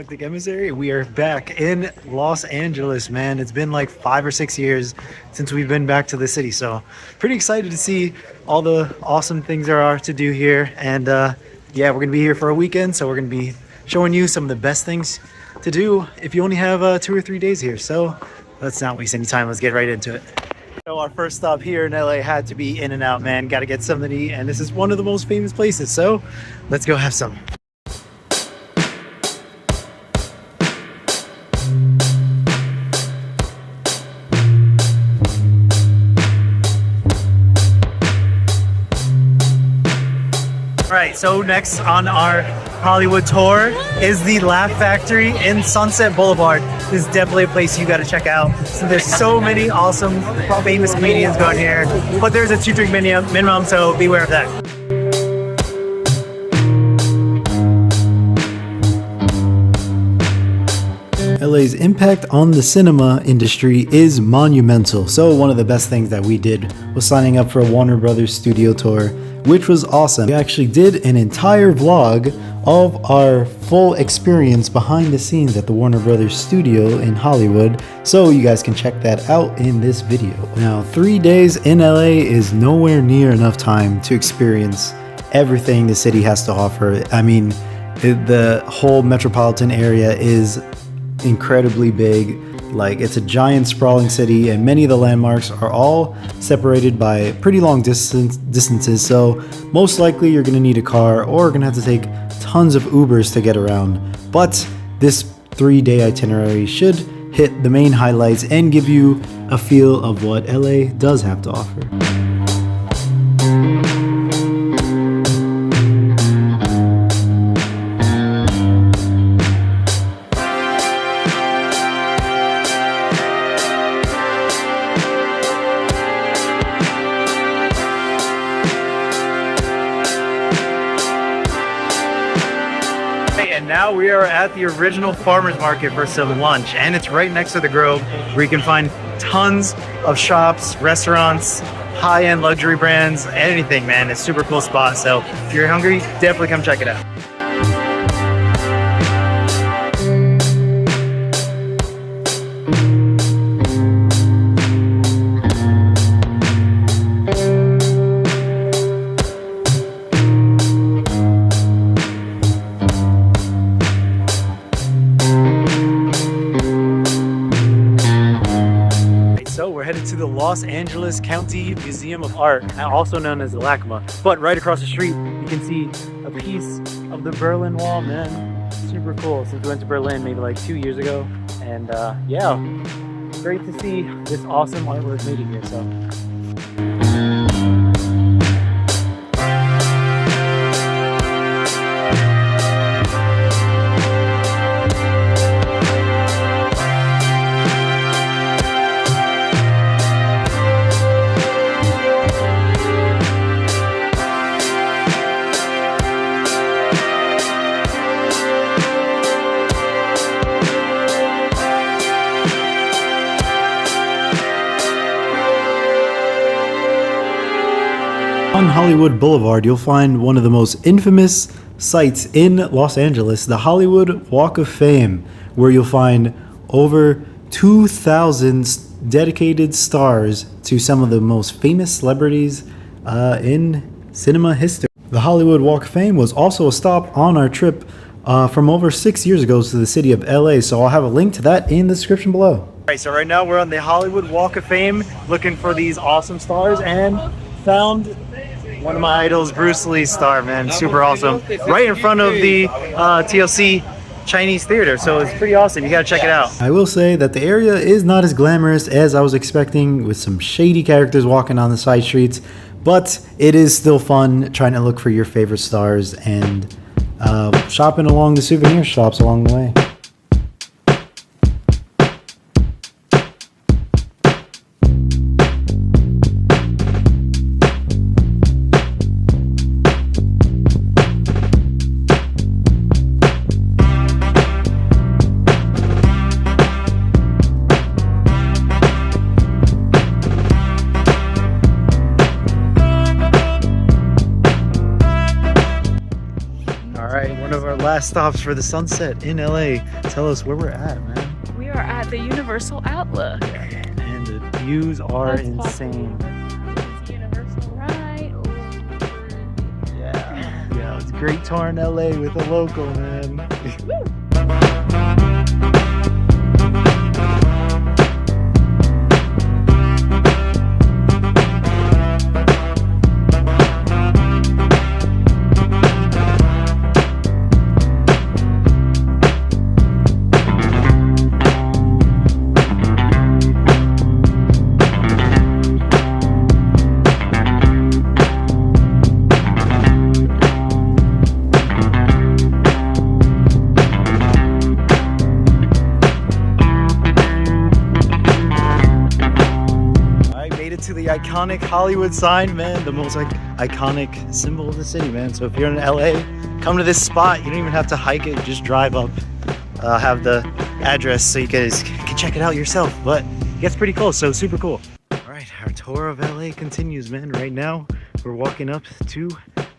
Galactic Emissary. We are back in Los Angeles, man. It's been like 5 or 6 years since we've been back to the city, so pretty excited to see all the awesome things there are to do here. And yeah, we're gonna be here for a weekend, so we're gonna be showing you some of the best things to do if you only have 2 or 3 days here. So let's not waste any time. Let's get right into it. So our first stop here in LA had to be In-N-Out, man. Got to get something to eat, and this is one of the most famous places, so let's go have some. Alright, so next on our Hollywood tour is the Laugh Factory in Sunset Boulevard. This is definitely a place you gotta check out. So there's so many awesome, famous comedians going here, but there's a 2-drink minimum, so beware of that. LA's impact on the cinema industry is monumental. So one of the best things that we did was signing up for a Warner Brothers studio tour, which was awesome. We actually did an entire vlog of our full experience behind the scenes at the Warner Brothers studio in Hollywood, so you guys can check that out in this video. Now, 3 days in LA is nowhere near enough time to experience everything the city has to offer. I mean, the whole metropolitan area is incredibly big. Like, it's a giant sprawling city, and many of the landmarks are all separated by pretty long distances, so most likely you're gonna need a car or gonna have to take tons of Ubers to get around. But this 3-day itinerary should hit the main highlights and give you a feel of what LA does have to offer. And now we are at the original farmers market for some lunch, and it's right next to the Grove, where you can find tons of shops, restaurants, high-end luxury brands, anything, man. It's a super cool spot, so if you're hungry, definitely come check it out. So we're headed to the Los Angeles County Museum of Art, also known as the LACMA. But right across the street, you can see a piece of the Berlin Wall, man. Super cool. Since we went to Berlin maybe like 2 years ago. And yeah, great to see this awesome artwork made here. So. On Hollywood Boulevard, you'll find one of the most infamous sites in Los Angeles, the Hollywood Walk of Fame, where you'll find over 2,000 dedicated stars to some of the most famous celebrities in cinema history. The Hollywood Walk of Fame was also a stop on our trip from over 6 years ago to the city of LA, so I'll have a link to that in the description below. All right, so right now we're on the Hollywood Walk of Fame looking for these awesome stars, and found one of my idols, Bruce Lee's star, man. Super awesome. Right in front of the TLC Chinese theater, so it's pretty awesome. You gotta check it out. I will say that the area is not as glamorous as I was expecting, with some shady characters walking on the side streets, but it is still fun trying to look for your favorite stars and shopping along the souvenir shops along the way. last stops for the sunset in LA. Tell us where we're at, man. We are at the Universal Outlook. And the views are insane. Universal right over. Yeah, it's a great tour in LA with a local, man. To the iconic Hollywood sign, man, the most iconic symbol of the city, man. So if you're in LA, come to this spot. You don't even have to hike it, just drive up, have the address so you guys can check it out yourself. But it gets pretty close, so super cool. All right, our tour of LA continues, man. Right now we're walking up to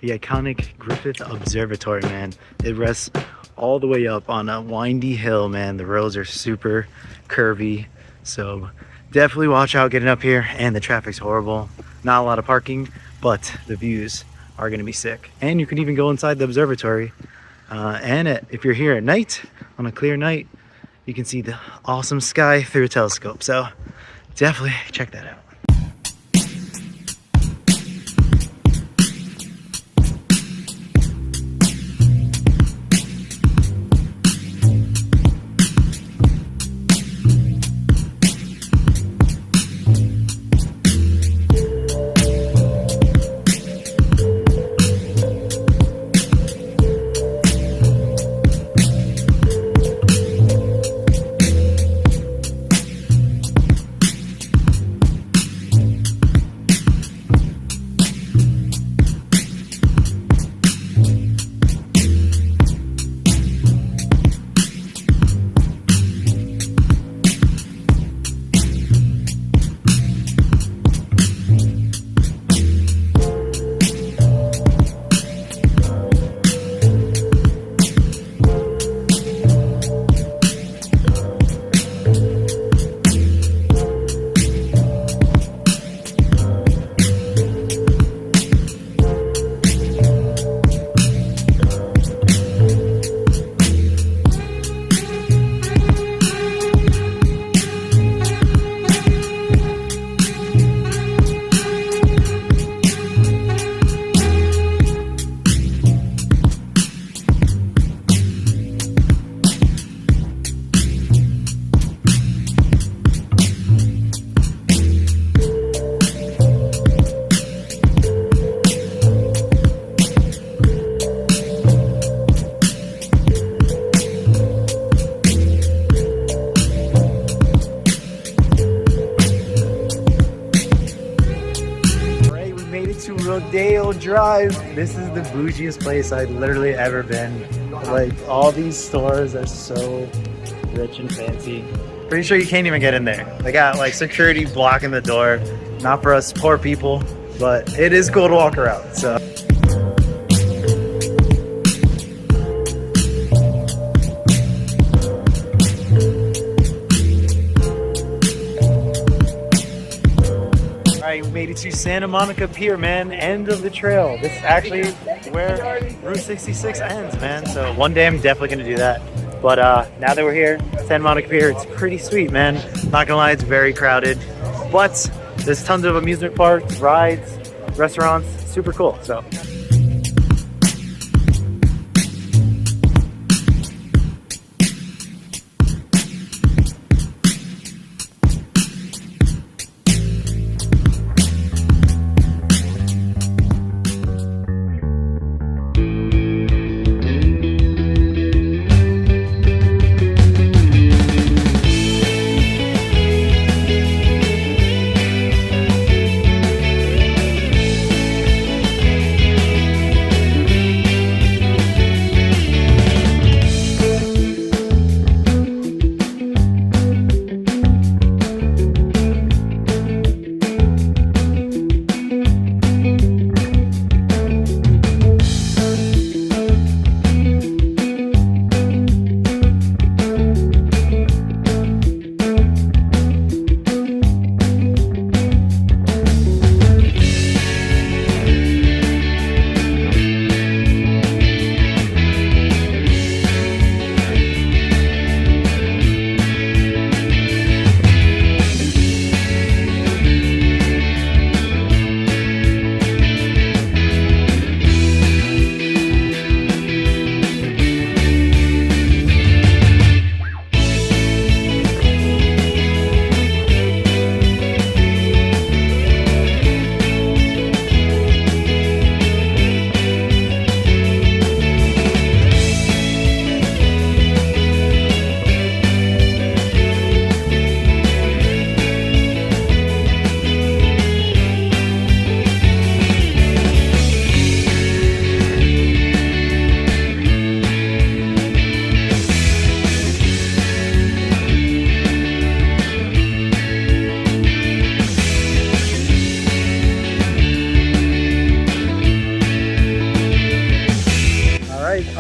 the iconic Griffith Observatory, man. It rests all the way up on a windy hill, man. The roads are super curvy, so definitely watch out getting up here, and the traffic's horrible. Not a lot of parking, but the views are gonna be sick. And you can even go inside the observatory. If you're here at night, on a clear night, you can see the awesome sky through a telescope. So definitely check that out. Rodeo Drive. This is the bougiest place I've literally ever been. Like, all these stores are so rich and fancy. Pretty sure you can't even get in there. They got like security blocking the door. Not for us poor people, but it is cool to walk around. So. We made it to Santa Monica Pier, man. End of the trail. This is actually where Route 66 ends, man. So one day I'm definitely gonna do that. But now that we're here, Santa Monica Pier, it's pretty sweet, man. Not gonna lie, it's very crowded, but there's tons of amusement parks, rides, restaurants, super cool. So.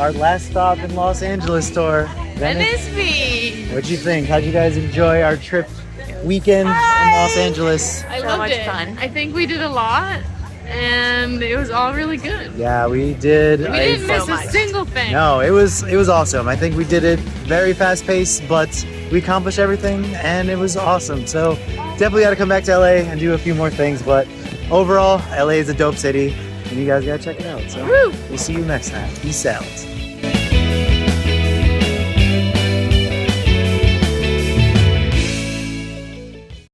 our last stop in Los Angeles tour. Venice. What'd you think? How'd you guys enjoy our trip weekend in Los Angeles? I loved it. I think we did a lot, and it was all really good. Yeah, we did. We didn't miss a single thing. No, it was awesome. I think we did it very fast paced, but we accomplished everything, and it was awesome. So definitely got to come back to LA and do a few more things. But overall, LA is a dope city, and you guys gotta check it out. So we'll see you next time. Peace out.